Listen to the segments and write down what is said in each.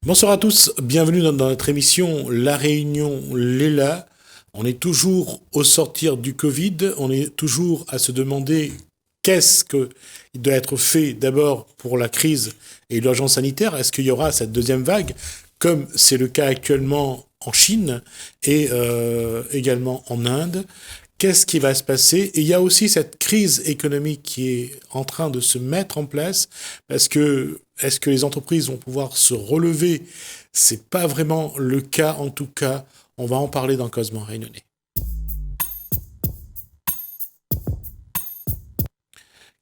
Bonsoir à tous, bienvenue dans notre émission La Réunion Léla. On est toujours au sortir du Covid, on est toujours à se demander qu'est-ce qu'il doit être fait d'abord pour la crise et l'urgence sanitaire. Est-ce qu'il y aura cette deuxième vague, comme c'est le cas actuellement en Chine et également en Inde? Qu'est-ce qui va se passer? Et il y a aussi cette crise économique qui est en train de se mettre en place, parce que est-ce que les entreprises vont pouvoir se relever? C'est pas vraiment le cas, en tout cas. On va en parler dans Cosmo Réunionnais.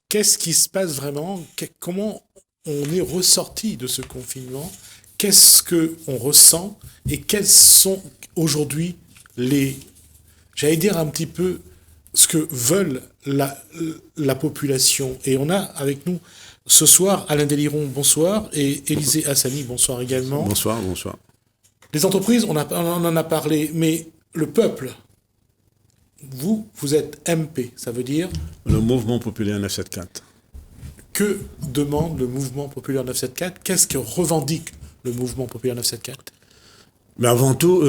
Qu'est-ce qui se passe vraiment? Comment on est ressorti de ce confinement? Qu'est-ce qu'on ressent? Et quels sont aujourd'hui j'allais dire un petit peu ce que veulent la population. Et on a avec nous ce soir Alain Déliron, bonsoir, et Élisée Hassani, bonsoir également. Bonsoir, bonsoir. Les entreprises, on en a parlé, mais le peuple, vous êtes MP, ça veut dire... Le mouvement populaire 974. Que demande le mouvement populaire 974? Qu'est-ce que revendique le mouvement populaire 974? Mais avant tout,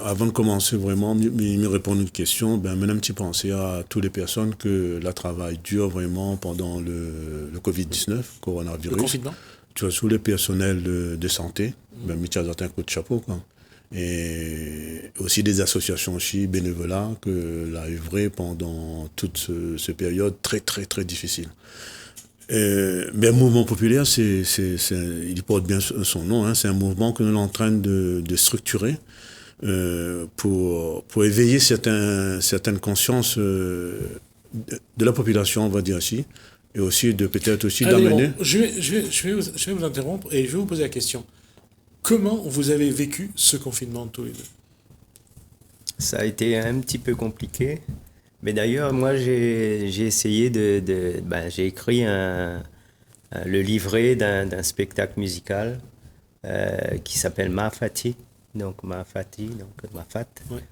avant de commencer vraiment, me répondre à une question, maintenant un petit penser à toutes les personnes que la travail dure vraiment pendant le Covid-19, coronavirus. Le confinement. Tu vois, tous les personnels de santé, mis à un coup de chapeau, quoi. Et aussi des associations aussi bénévolat que l'a œuvré pendant toute cette période très, très, très difficile. Mais le mouvement populaire, il porte bien son nom, hein, c'est un mouvement que nous sommes en train de structurer pour éveiller certaines consciences de la population, on va dire ainsi, et aussi peut-être aussi d'amener... Je vais vous interrompre et je vais vous poser la question. Comment vous avez vécu ce confinement tous les deux? Ça a été un petit peu compliqué. Mais d'ailleurs, moi, j'ai essayé j'ai écrit le livret d'un spectacle musical qui s'appelle Mafati, donc Mafati, donc Mafat, ouais.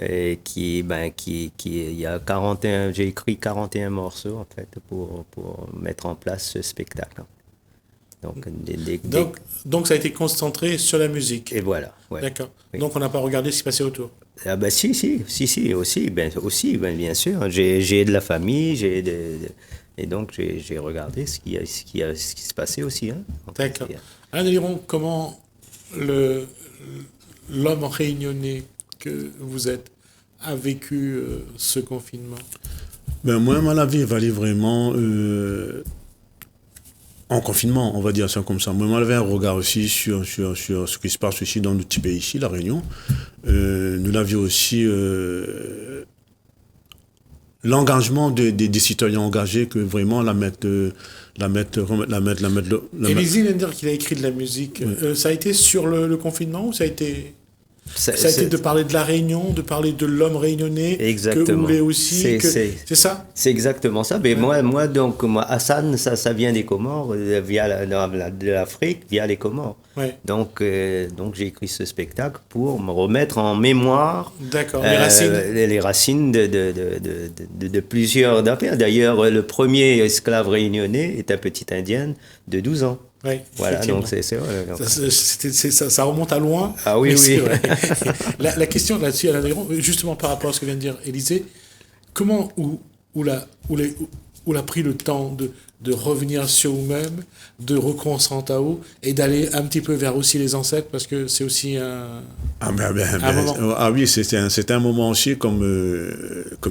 Et il y a 41, j'ai écrit 41 morceaux en fait pour mettre en place ce spectacle. Donc ça a été concentré sur la musique. Et voilà. Ouais. D'accord. Oui. Donc on n'a pas regardé ce qui passait autour. Ah si, aussi, bien sûr. J'ai de la famille, et donc j'ai regardé ce qui se passait aussi. Hein. D'accord. Alain Déliron, comment l'homme réunionnais que vous êtes a vécu ce confinement? Moi, ma vie valait vraiment en confinement, on va dire ça comme ça. Moi, j'avais un regard aussi sur ce qui se passe aussi dans notre petit pays ici, La Réunion. Nous l'avions aussi l'engagement des citoyens engagés que vraiment la mettre. Élisée vient de dire qu'il a écrit de la musique. Oui. Ça a été sur le confinement ou ça a été... Ça a été de parler de la Réunion, de parler de l'homme réunionnais. Exactement. Que vous voulez aussi. C'est ça? C'est exactement ça. Mais ouais. moi, Hassan, ça vient des Comores, de l'Afrique, via les Comores. Ouais. Donc j'ai écrit ce spectacle pour me remettre en mémoire. D'accord. Les racines de plusieurs affaires. D'ailleurs, le premier esclave réunionnais est un petit Indien de 12 ans. Oui, voilà, donc ça remonte à loin. Ah oui, oui. La question là-dessus, Alain Déliron, justement par rapport à ce que vient de dire Élisée, comment où a pris le temps de revenir sur vous-même, de reconcentrer à vous et d'aller un petit peu vers aussi les ancêtres, parce que c'est aussi un moment. Ah oui, c'est un moment aussi, comme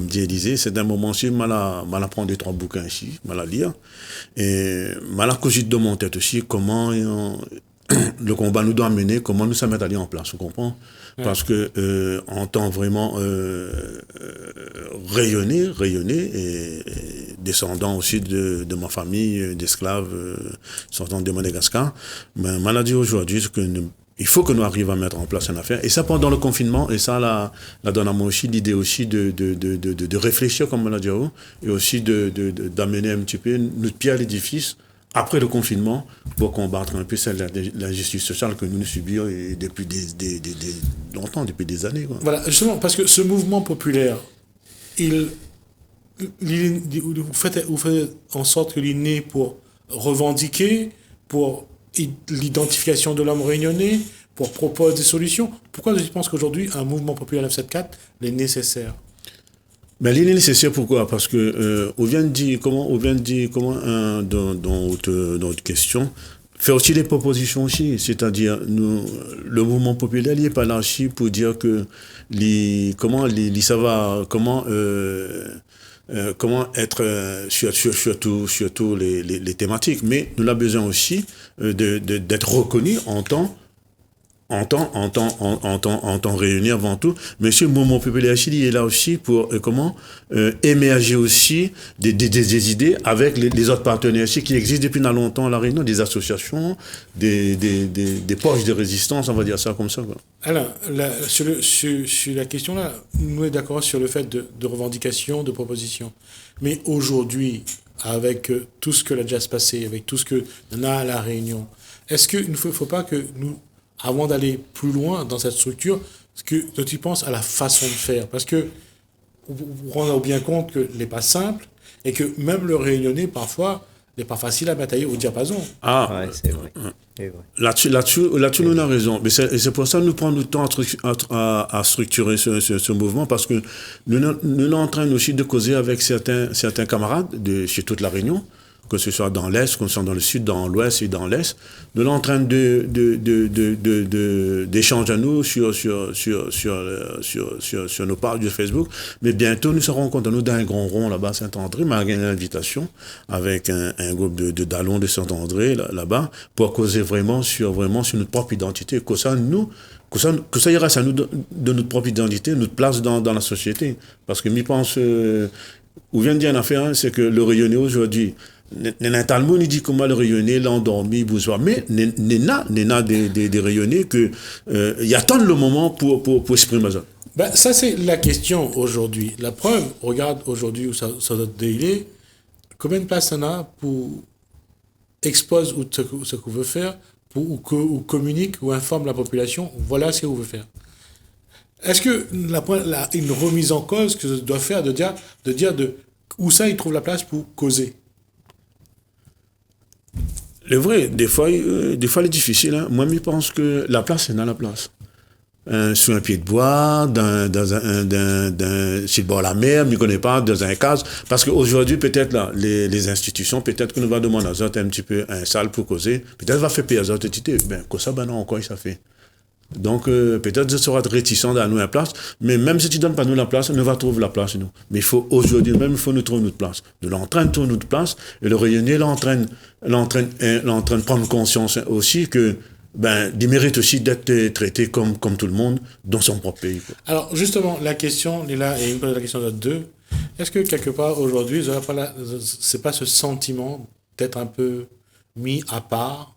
dit Élisée, c'est un moment aussi, mal à prendre 2-3 bouquins ici, mal à lire, et mal à cogiter de mon tête aussi, comment le combat nous doit mener, comment nous sommes allés en place, vous comprenez? Ouais. Parce que en temps vraiment rayonner et descendant aussi de ma famille d'esclaves sortant de Madagascar, mais maladie aujourd'hui, c'est que il faut que nous arrivions à mettre en place une affaire. Et ça pendant le confinement, et ça la donne à moi aussi l'idée aussi de réfléchir comme on l'a dit, et aussi d'amener un petit peu notre pierre à l'édifice après le confinement, pour combattre un peu l'injustice sociale que nous subissons depuis longtemps, depuis des années. Quoi. Voilà, justement, parce que ce mouvement populaire, vous faites en sorte qu'il est né pour revendiquer, pour l'identification de l'homme réunionnais, pour proposer des solutions. Pourquoi tu penses qu'aujourd'hui, un mouvement populaire 974 est nécessaire? Mais il est nécessaire, pourquoi? Parce que on vient de dire dans notre question, faire aussi des propositions aussi, c'est-à-dire le mouvement populaire il n'est pas là aussi pour dire que comment être surtout les thématiques, mais nous avons besoin aussi d'être reconnus en tant réuni avant tout, mais ce mouvement populaire il est là aussi pour émerger aussi des idées avec les autres partenaires aussi qui existent depuis longtemps à La Réunion, des associations, des poches de résistance, on va dire ça comme ça, quoi. Alors, sur la question là, nous sommes d'accord sur le fait de revendication, de proposition. Mais aujourd'hui, avec tout ce que l'a déjà passé, avec tout ce que l'on a à La Réunion, est-ce qu'il ne faut pas que nous, avant d'aller plus loin dans cette structure, que tu penses à la façon de faire? Parce que vous rendez bien compte que n'est pas simple et que même le réunionnais, parfois, n'est pas facile à batailler au diapason. Ah, ouais, c'est vrai. Là-dessus, nous avons raison. Mais c'est pour ça que nous prenons le temps à structurer ce mouvement, parce que nous sommes en train aussi de causer avec certains camarades chez toute La Réunion, que ce soit dans l'Est, que ce soit dans le Sud, dans l'Ouest et dans l'Est. Nous sommes en train d'échanger à nous sur nos pages de Facebook. Mais bientôt, nous serons contents. Nous, dans un grand rond là-bas à Saint-André, malgré une invitation avec un groupe de Dallon de Saint-André là-bas, pour causer vraiment sur notre propre identité. Que ça ira à nous de notre propre identité, notre place dans la société. Parce que je pense, où vient de dire une affaire, c'est que le rayonner aujourd'hui, Talmud il dit comment le rayonner, l'endormi, bonsoir. Mais Nena des rayonnés que il attend le moment pour exprimer ça. Ben, ça c'est la question aujourd'hui. La preuve, regarde aujourd'hui où ça doit délai, combien de place on a pour expose ce qu'on veut faire, ou communique ou informe la population, voilà ce qu'on veut faire. Est-ce que une remise en cause que je dois faire de dire où ça il trouve la place pour causer? Le vrai, des fois, il est difficile. Hein. Moi, je pense que la place, c'est dans la place. Sur un pied de bois, sur le bord de la mer, je ne connais pas, dans un cadre. Parce qu'aujourd'hui, peut-être, là, les institutions, peut-être que nous va demander à eux un petit peu un salle pour causer. Peut-être va faire payer à eux, ben, comme ça, ben non, encore, ça fait. Donc, peut-être je serai réticent à nous la place, mais même si tu ne donnes pas nous la place, on va trouver la place nous. Mais il faut aujourd'hui, même il faut nous trouver notre place. Nous l'entraîne trouver notre place, et le rayonner l'entraîne de prendre conscience aussi que, ben, il mérite aussi d'être traité comme tout le monde dans son propre pays, quoi. Alors, justement, la question, Lila, et la question de deux, est-ce que quelque part aujourd'hui, c'est pas ce sentiment d'être un peu mis à part,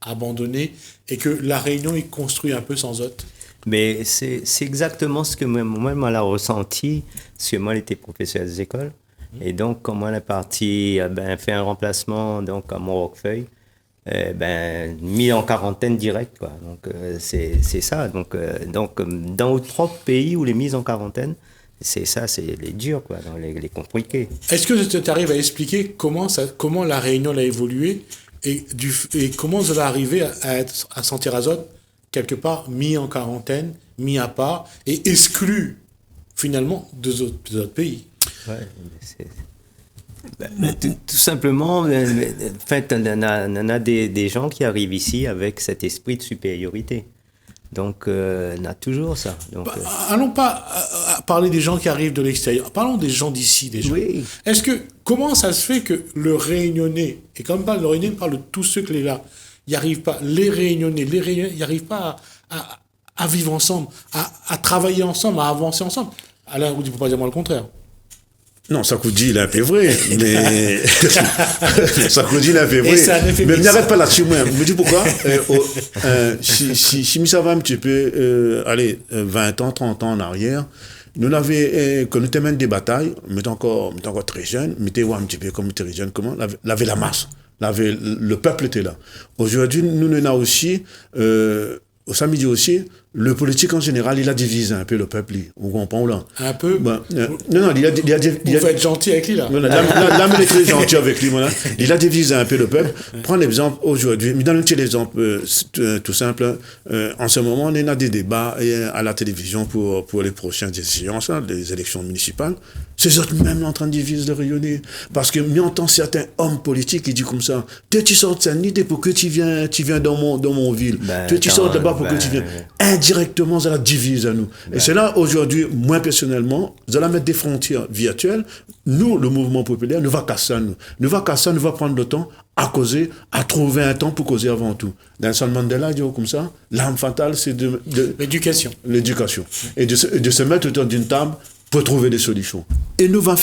abandonné, et que La Réunion est construite un peu sans autre? Mais c'est exactement ce que moi l'a ressenti, parce que moi j'étais professeur des écoles, et donc quand moi on est parti fait un remplacement donc à Montreuil, mis en quarantaine direct, quoi. Donc c'est ça. Donc dans notre propre pays où les mises en quarantaine, c'est ça, c'est les durs, quoi, dans les compliqués. Est-ce que tu arrives à expliquer comment La Réunion a évolué et comment vous allez arriver à sentir Azote quelque part mis en quarantaine, mis à part et exclu finalement des autres pays? Ouais, tout simplement, en fait, on a des gens qui arrivent ici avec cet esprit de supériorité. Donc, on a toujours ça. Donc, allons pas parler des gens qui arrivent de l'extérieur. Parlons des gens d'ici, déjà. Oui. Comment ça se fait que le Réunionnais, et quand même pas le Réunionnais, on parle de tous ceux qui sont là, ils n'y arrivent pas, les Réunionnais, ils n'y arrivent pas à vivre ensemble, à travailler ensemble, à avancer ensemble. Alain, vous ne pouvez pas dire moi le contraire. Non, Sarkozy, il est un peu vrai, mais Sarkozy, il est un peu vrai. Mais n'arrête pas là-dessus, moi. Je me dis pourquoi. Si ça va un petit peu, 20 ans, 30 ans en arrière, nous l'avons, quand nous étions des batailles, nous étions encore très jeunes, nous étions un petit peu comme très jeunes, comment, l'avait la masse, le peuple était là. Aujourd'hui, nous avons aussi, au samedi aussi, le politique en général, il a divisé un peu le peuple. On comprend là. Un peu. Non, il faut être gentil avec lui là. Voilà, là, il est très gentil avec lui. Voilà. Il a divisé un peu le peuple. Prends l'exemple aujourd'hui. Mais dans un petit exemple tout simple. En ce moment, on a des débats à la télévision pour les prochaines échéances, les élections municipales. C'est autres même en train de diviser, de rayonner. Parce que j'entends certains hommes politiques qui disent comme ça, tu sors de Saint-Denis pour que tu viens dans mon ville. Tu sors de là-bas pour que tu viennes. Indirectement, ça la divise à nous. Et c'est là, aujourd'hui, moi personnellement, ça va mettre des frontières virtuelles. Nous, le mouvement populaire, nous va casser à nous. Nous va prendre le temps à causer, à trouver un temps pour causer avant tout. Nelson Mandela, il dit comme ça, l'arme fatale, c'est de l'éducation. Et de se mettre autour d'une table pour trouver des solutions. Et nous va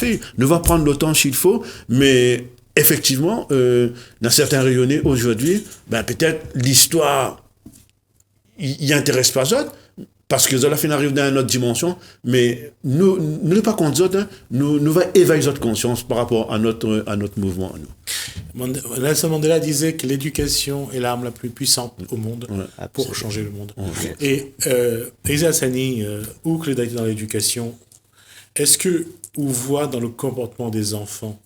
prendre le temps s'il faut, mais effectivement, dans certains rayonnés aujourd'hui, peut-être l'histoire il intéresse pas autres, parce que la fin arrive dans une autre dimension, mais nous ne pas contre autres, nous va éveiller notre conscience par rapport à notre mouvement. Nelson Mandela disait que l'éducation est l'arme la plus puissante au monde pour changer le monde. Et Eza Hassani, où que les dans l'éducation, est-ce que vous voit dans le comportement des enfants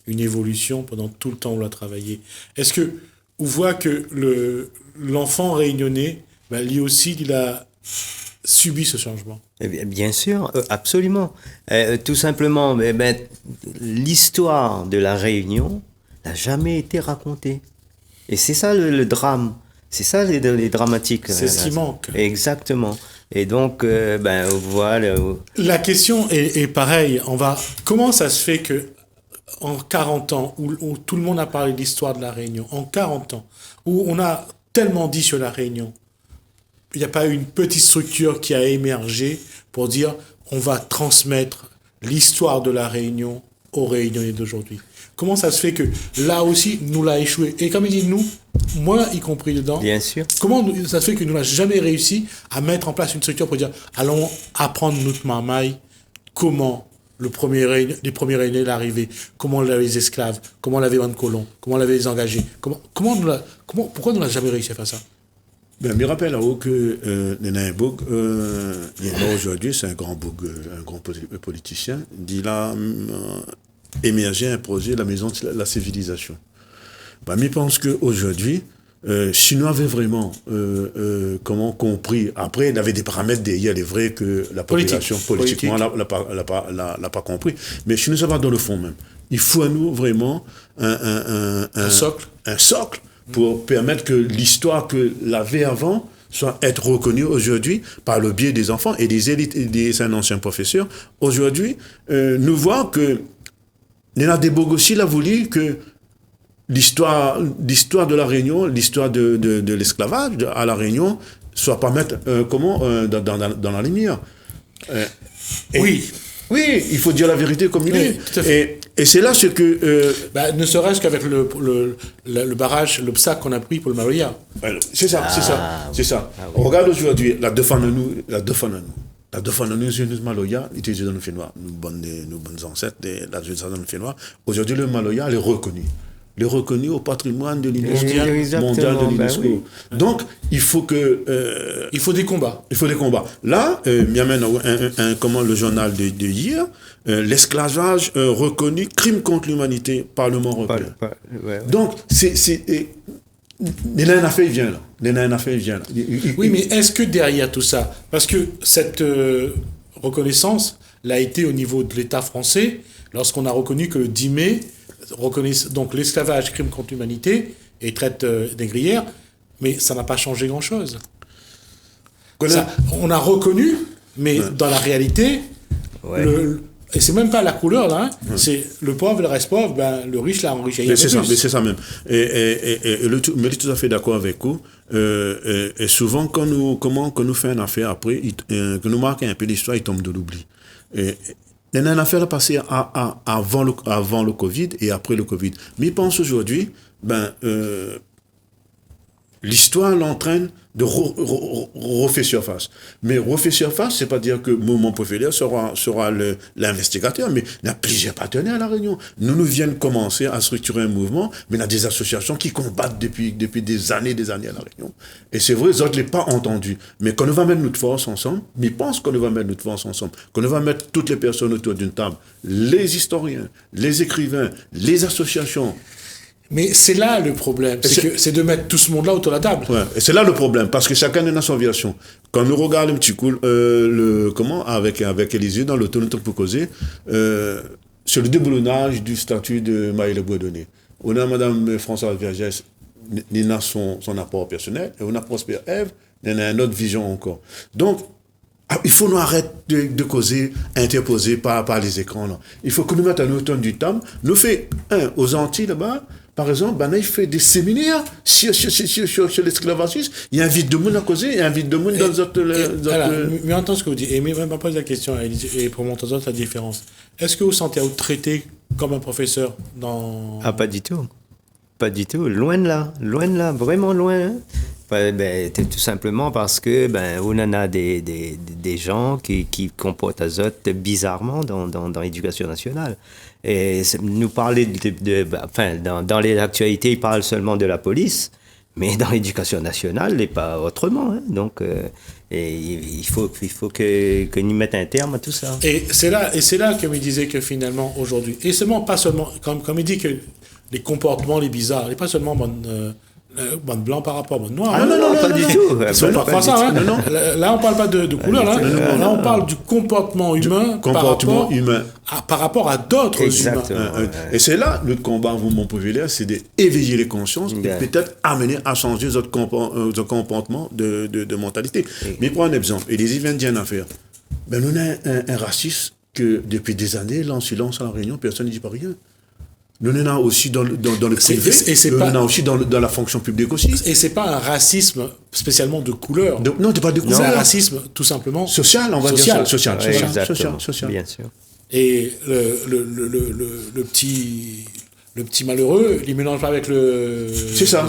une évolution pendant tout le temps où on a travaillé? Est-ce que vous voit que l'enfant réunionnais, lui aussi, il a subi ce changement? Bien sûr, absolument. Tout simplement, l'histoire de la Réunion n'a jamais été racontée. Et c'est ça le drame. C'est ça les dramatiques. C'est ce qui manque. Exactement. Et donc, voilà. La question est pareille. Comment ça se fait que en 40 ans, où tout le monde a parlé de l'histoire de la Réunion, en 40 ans, où on a tellement dit sur la Réunion, il n'y a pas eu une petite structure qui a émergé pour dire on va transmettre l'histoire de la Réunion aux Réunionnais d'aujourd'hui? Comment ça se fait que là aussi, nous l'a échoué? Et comme il dit nous, moi y compris dedans, bien sûr. Comment ça se fait que nous n'avons jamais réussi à mettre en place une structure pour dire allons apprendre notre marmaille, comment les premiers Réunionnais l'arrivée, comment l'avaient les esclaves, comment l'avaient les colons, comment l'avaient les engagés, pourquoi nous n'avons jamais réussi à faire ça? Je me rappelle là-haut que Nenayboug, aujourd'hui, c'est un grand politicien, il a émergé un projet, la maison de la civilisation. Je pense qu'aujourd'hui, si nous avions vraiment compris, après il y avait des paramètres derrière, il est vrai que la population politiquement l'a pas compris, mais si nous sommes dans le fond même, il faut à nous vraiment un socle pour permettre que l'histoire que l'avait avant soit être reconnue aujourd'hui par le biais des enfants et des élites et des anciens professeurs. Aujourd'hui, nous voyons que Nena Debog aussi l'a voulu que l'histoire de la Réunion, l'histoire de l'esclavage à la Réunion soit pas mettre dans la lumière. Oui, il faut dire la vérité comme il est. Tout à fait. Et c'est là ce que... ne serait-ce qu'avec le barrage, l'obstacle qu'on a pris pour le Maloya. C'est ça. Oui. On regarde aujourd'hui la défendre-nous, le Maloya, utilisé dans le Fénois, nos bonnes ancêtres, la dans le Fénois. Aujourd'hui, le Maloya, elle est reconnu. Il est reconnu au patrimoine de l'UNESCO, mondial de l'UNESCO. Oui. Donc, il faut que... il faut des combats. Là, il y a maintenant le journal de hier, l'esclavage reconnu, crime contre l'humanité, Parlement européen. Donc, Néna Nafé vient là. Oui, mais est-ce que derrière tout ça, parce que cette reconnaissance l'a été au niveau de l'État français, lorsqu'on a reconnu que le 10 mai, reconnaissent donc l'esclavage, crime contre l'humanité, et traite négrière, mais ça n'a pas changé grand-chose. On a reconnu, mais dans la réalité, et c'est même pas la couleur, là, c'est le pauvre, il reste pauvre, le riche l'a enrichi. Mais c'est ça même. Mais je suis tout à fait d'accord avec vous. Et souvent, quand nous faisons une affaire après, que nous marquons un peu l'histoire, il tombe de l'oubli. Il y a une affaire passée avant le Covid et après le Covid. Mais je pense aujourd'hui, l'histoire l'entraîne de refaire surface. Mais refaire surface, c'est pas dire que Mouvement Populaire sera l'investigateur, mais il y a plusieurs partenaires à La Réunion. Nous viennent commencer à structurer un mouvement, mais il y a des associations qui combattent depuis des années à La Réunion. Et c'est vrai, les autres ne l'ont pas entendu. Mais quand on va mettre notre force ensemble, mais je pense qu'on va mettre notre force ensemble, qu'on va mettre toutes les personnes autour d'une table, les historiens, les écrivains, les associations. Mais c'est là le problème, c'est de mettre tout ce monde-là autour de la table. Ouais, et c'est là le problème, parce que chacun a son version. Quand nous regardons un petit coup, avec Élisée, dans l'automne pour causer, sur le déboulonnage du statut de Maïle Boisdonné. On a Mme Françoise Vergès, il a son apport personnel, et on a Prosper Ève, il a une autre vision encore. Donc, il faut nous arrêter de causer, interposer par les écrans. Là. Il faut que nous mettions à l'automne du temps. Nous faisons, aux Antilles, là-bas, par exemple, il fait des séminaires sur l'esclavagisme. Il invite de monde à causer, il invite de monde dans les autres... Mais entends ce que vous dites. Et je me pose la question, et pour montrer la différence. Est-ce que vous sentez-vous traité comme un professeur dans... Ah, pas du tout. Pas du tout. Loin de là. Vraiment loin. Hein. Tout simplement parce que on en a des gens qui comportent azote bizarrement dans l'éducation nationale. Et nous parler dans les actualités, ils parlent seulement de la police, mais dans l'éducation nationale, il n'est pas autrement. Hein. Donc, il faut que nous mettions un terme à tout ça. Et c'est là que me disait que finalement, aujourd'hui, et pas seulement, comme il dit que les comportements, les bizarres, et pas seulement bande blanc par rapport à bande noire. Ah non, pas du tout. C'est pas ça. Là, on parle pas de couleur. Là, on parle du comportement humain par rapport à d'autres humains. Et c'est là, notre combat en mouvement populaire, c'est d'éveiller les consciences et peut-être amener à changer notre comportement de mentalité. Mais pour un exemple, et les Indiens en affaires, nous avons un racisme que depuis des années, là en silence à La Réunion, personne ne dit pas rien. Nous en avons aussi dans le privé, nous en avons aussi dans la fonction publique aussi. Et c'est pas un racisme spécialement de couleur. Non, c'est pas de couleur. C'est un racisme tout simplement social, on va dire social. Social. Bien sûr. Et le petit malheureux, il mélange pas avec le... C'est ça.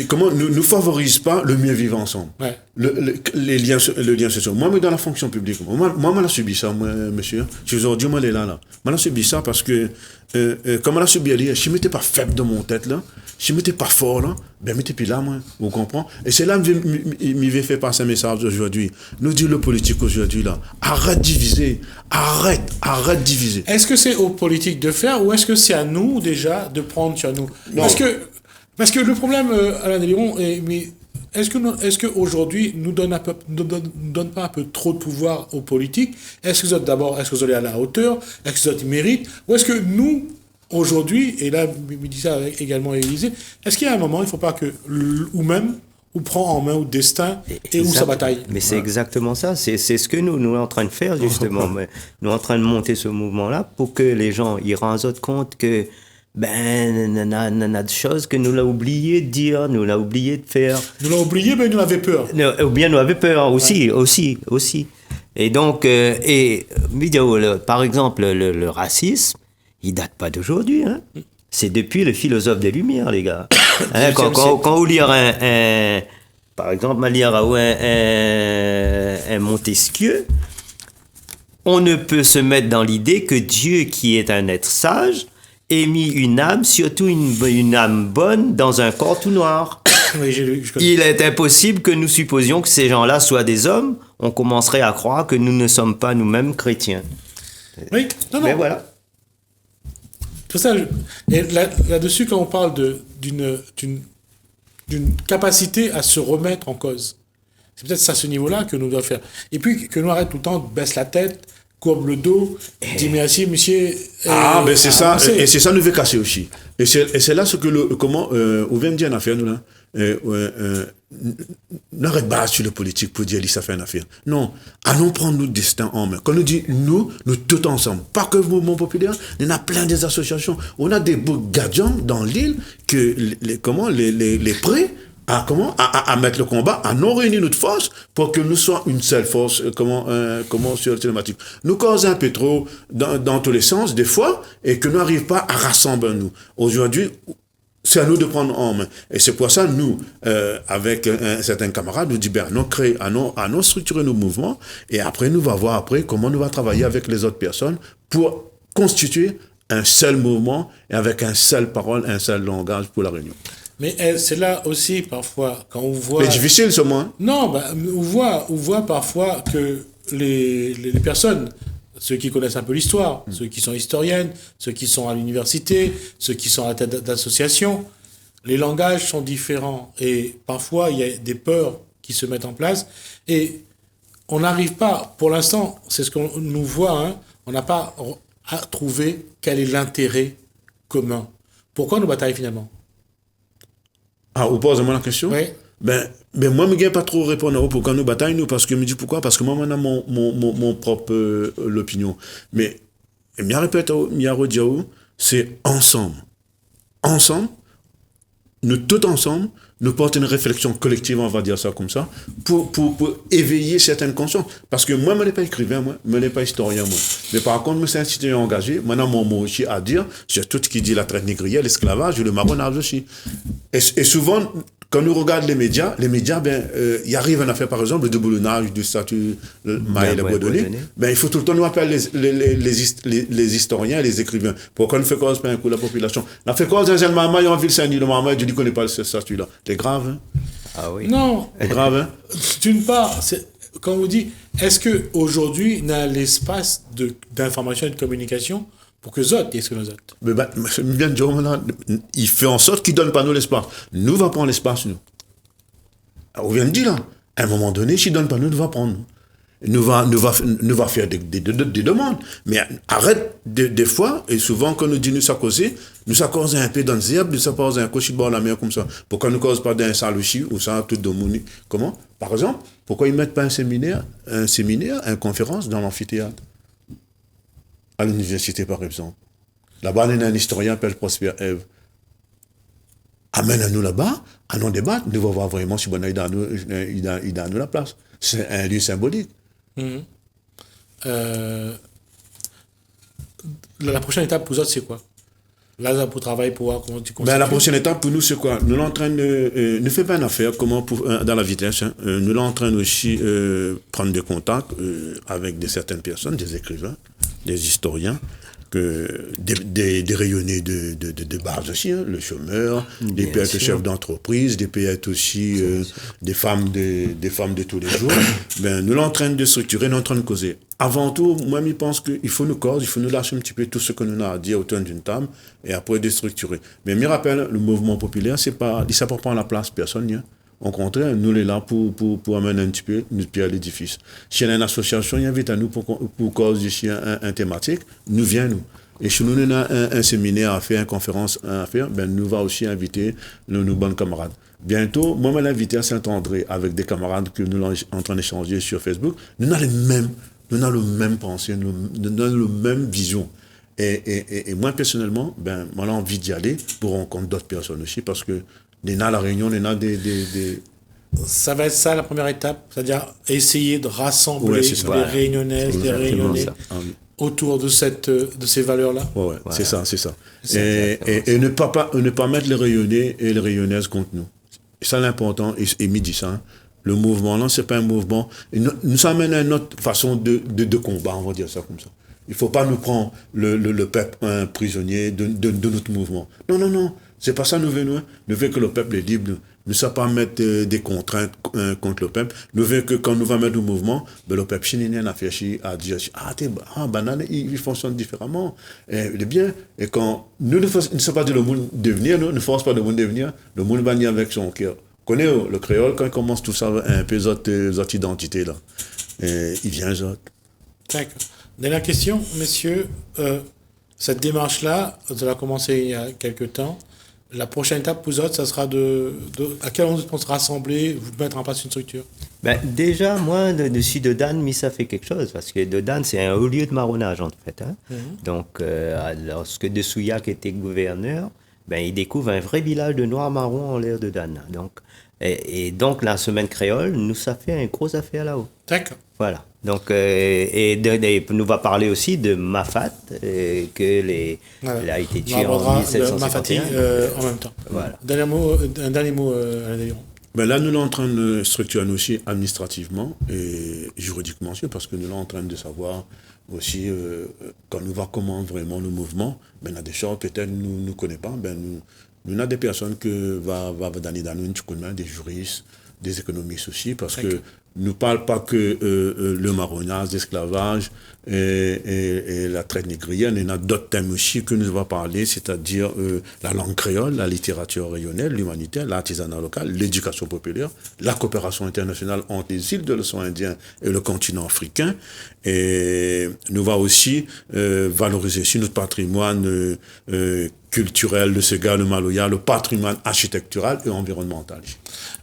Comment nous favorise pas le mieux vivre ensemble. Ouais. Le lien social. Moi, dans la fonction publique, moi, je subi ça, moi, monsieur. Aujourd'hui, moi, je subi ça parce que, comme je subi ali, je ne m'étais pas faible dans mon tête, là. Je ne m'étais pas fort, là. Ben, je m'étais plus là, moi. Vous comprenez? Et c'est là que je m'y fait passer un message aujourd'hui. Nous dit le politique aujourd'hui, là. Arrête de diviser. Arrête de diviser. Est-ce que c'est aux politiques de faire ou est-ce que c'est à nous, déjà, de prendre sur nous? Parce que le problème, Alain Deliron, est-ce qu'aujourd'hui, nous donne pas un peu trop de pouvoir aux politiques? Est-ce que vous êtes à la hauteur? Est-ce que vous êtes mérite? Ou est-ce que nous, aujourd'hui, et là, je dis ça avec également Élisée, est-ce qu'il y a un moment, il ne faut pas que, ou même, ou prend en main ou destin et où sa bataille? Mais c'est exactement ça. C'est ce que nous sommes en train de faire, justement. Nous sommes en train de monter ce mouvement-là pour que les gens y rendent compte que on a des choses que nous l'avons oublié de dire, nous l'avons oublié de faire. Nous l'avons oublié, mais nous avions peur. Ou bien nous avions peur aussi. Et donc, par exemple, le racisme, il date pas d'aujourd'hui. Hein. C'est depuis le philosophe des Lumières, les gars. Hein, quand vous lire par exemple, un Montesquieu, on ne peut se mettre dans l'idée que Dieu, qui est un être sage, ait mis une âme, surtout une âme bonne, dans un corps tout noir. Oui, il est impossible que nous supposions que ces gens-là soient des hommes. On commencerait à croire que nous ne sommes pas nous-mêmes chrétiens. Oui, non. Mais voilà. Tout ça, et là-dessus, quand on parle d'une capacité à se remettre en cause, c'est peut-être à ce niveau-là que nous devons faire. Et puis, que nous arrêtons tout le temps, baisse la tête, courbe le dos, dit merci, monsieur. C'est ça, et c'est ça nous veut casser aussi. Et c'est là ce que on vient de dire en affaire, nous, là. N'arrête pas sur le politique pour dire ça fait une affaire. Non, allons prendre notre destin en main. Quand nous dit nous tous ensemble, pas que le mouvement populaire, il y en a plein des associations. On a des beaux gardiens dans l'île que les prêts à mettre le combat, à nous réunir notre force pour que nous soyons une seule force, sur le thématique. Nous causons un peu trop dans tous les sens, des fois, et que nous n'arrivons pas à rassembler nous. Aujourd'hui, c'est à nous de prendre en main. Et c'est pour ça, nous, avec un certain camarade, nous dit, ben, allons structurer nos mouvements, et après, nous va voir après comment nous va travailler avec les autres personnes pour constituer un seul mouvement, et avec un seul parole, un seul langage pour la réunion. Mais c'est là aussi, parfois, quand on voit... C'est difficile, ce moins. Non, bah, on voit parfois que les personnes, ceux qui connaissent un peu l'histoire, ceux qui sont historiennes, ceux qui sont à l'université, ceux qui sont à la tête d'associations, les langages sont différents. Et parfois, il y a des peurs qui se mettent en place. Et on n'arrive pas, pour l'instant, c'est ce qu'on nous voit, hein, on n'a pas à trouver quel est l'intérêt commun. Pourquoi nous bataillons finalement? Ah, vous posez-moi la question? Oui. Ben moi, je ne pas trop répondre pourquoi nous bataillons, parce que je me dis pourquoi, parce que moi, on a mon propre l'opinion. Mais, je répète, c'est ensemble. Ensemble, nous tous ensemble, nous portons une réflexion collective, on va dire ça comme ça, pour éveiller certaines consciences. Parce que moi, je ne suis pas écrivain, moi, je ne suis pas historien, moi. Mais par contre, je suis un citoyen engagé, moi, mon mot aussi à dire, c'est tout ce qui dit la traite négrière, l'esclavage et le marronnage aussi. Et souvent, quand nous regardons les médias, ben, il arrive une affaire, par exemple, de boulonnage du statut Maël Bourdonnais. Ben, il faut tout le temps nous appeler les historiens, les écrivains. Pourquoi on ne fait cause pas un coup la population? On fait cause d'un maman en ville Saint-Denis, le maman, je dis qu'on ne connaît pas ce statut-là. C'est grave, hein? Ah oui. Non. C'est grave, hein? D'une part, quand on vous dit, est-ce qu'aujourd'hui, on a l'espace d'information et de communication pour que Zot disent que nous autres? Mais bien de dire, maintenant, il fait en sorte qu'il ne donne pas nous l'espace. Nous va prendre l'espace, nous. On vient de dire là, à un moment donné, s'il ne donne pas nous va prendre. Nous va faire des demandes. Mais arrête des fois, et souvent quand nous disons nous s'accordons un peu dans le zèbre, nous s'accordons un cochi de bord la mer comme ça. Pourquoi nous ne causons pas d'un saluchi ou ça, tout de monde? Comment? Par exemple, pourquoi ils ne mettent pas un séminaire, une conférence dans l'amphithéâtre? À l'université, par exemple. Là-bas, il y a un historien qui s'appelle Prosper Eve. Amène-nous là-bas, allons débattre, nous allons voir vraiment si il a nous la place. C'est un lieu symbolique. Mmh. La prochaine étape pour vous autres, c'est quoi? Là, pour travailler, pour voir comment tu constitues. La prochaine étape pour nous, c'est quoi? Nous sommes en train de... ne faisons pas une affaire dans la vitesse. Hein. Nous sommes en train aussi prendre des contacts avec certaines personnes, des écrivains, des historiens, des rayonnés de base aussi, hein, le chômeur, des peut être chefs d'entreprise, des peut être aussi des femmes de tous les jours. Ben, nous sommes en train de structurer, nous sommes en train de causer. Avant tout, moi, je pense qu'il faut nous causer, il faut nous lâcher un petit peu tout ce que nous avons à dire autour d'une table et après déstructurer. Mais je me rappelle, le mouvement populaire, il ne s'apprend pas la place personne. Hein. Au contraire, nous sommes là pour amener un petit peu notre pierre à l'édifice. Si il y a une association, il invite à nous pour cause ici un thématique, nous vient nous. Et si nous avons un séminaire à faire, une conférence à faire, ben nous va aussi inviter nos bonnes camarades. Bientôt, moi, je vais l'inviter à Saint-André avec des camarades que nous sommes en train d'échanger sur Facebook. Nous avons le même pensée, nous avons la même vision. Et moi, personnellement, ben, moi, j'ai envie d'y aller pour rencontrer d'autres personnes aussi parce que on a la réunion, on a des... Ça va être ça la première étape, c'est-à-dire essayer de rassembler les réunionnaises, les réunionnais autour de ces valeurs-là. Ouais, voilà. C'est ça. Et ne pas mettre les rayonnais et les rayonnaises contre nous. C'est ça l'important, et me dit ça. Hein. Le mouvement, là, c'est pas un mouvement. Nous sommes à une autre façon de combat, on va dire ça comme ça. Il ne faut pas nous prendre le peuple un prisonnier de notre mouvement. Non. C'est pas ça nous voulons. Hein. Nous voulons que le peuple est libre. Nous ne savons pas mettre des contraintes contre le peuple. Nous voulons que quand nous allons mettre le mouvement, ben, le peuple chinois a fait à dire banane, il fonctionne différemment. Et bien. Et quand nous ne sommes pas de le monde devenir, nous ne forçons pas le monde devenir, le monde va venir avec son cœur. Connais le créole, quand il commence tout ça, un peu d'autres identités là. Il vient autres. D'accord. Dernière question, messieurs. Cette démarche-là, vous avez commencé il y a quelques temps. La prochaine étape pour vous autres, ça sera à quel moment vous pensez rassembler, vous mettre en place une structure? Déjà, moi, dessus de Dan, ça fait quelque chose, parce que de Dan, c'est un haut lieu de marronnage, en fait. Hein. Donc, lorsque De Souillac était gouverneur, il découvre un vrai village de Noirs-Marrons en l'air de Dan. Donc, et donc, la semaine créole, ça fait une grosse affaire là-haut. D'accord. Voilà. Donc, et nous va parler aussi de Mafat, il a été tué en 1751. En même temps. Voilà. Un dernier mot, Alain Daviron. Ben là, nous sommes en train de structurer nous aussi administrativement et juridiquement aussi, parce que nous sommes en train de savoir aussi, quand nous voir comment vraiment le mouvement, ben, il y a des choses peut-être nous ne connaissons pas, ben, nous avons des personnes que va donner dans nous, des juristes, des économistes aussi, parce que ne parle pas que le marronnage, l'esclavage et la traite négrienne. Il y a d'autres thèmes aussi que nous allons parler, c'est-à-dire la langue créole, la littérature régionale, l'humanitaire, l'artisanat local, l'éducation populaire, la coopération internationale entre les îles de l'océan Indien et le continent africain. Et nous allons aussi valoriser aussi notre patrimoine culturel de Sega, le Maloya, le patrimoine architectural et environnemental.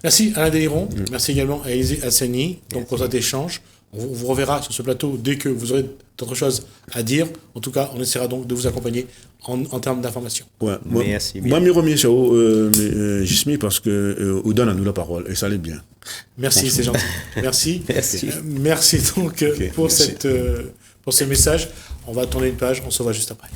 Merci Alain Daviron, merci également à Élisée Hassani pour cet échange. On vous reverra sur ce plateau dès que vous aurez d'autres choses à dire. En tout cas, on essaiera donc de vous accompagner en termes d'information. Ouais, merci bien. Moi, je remercie Jismi parce que vous donne à nous la parole et ça allait bien. Merci, c'est gentil. Merci. Merci donc pour ce message. On va tourner une page, on se voit juste après.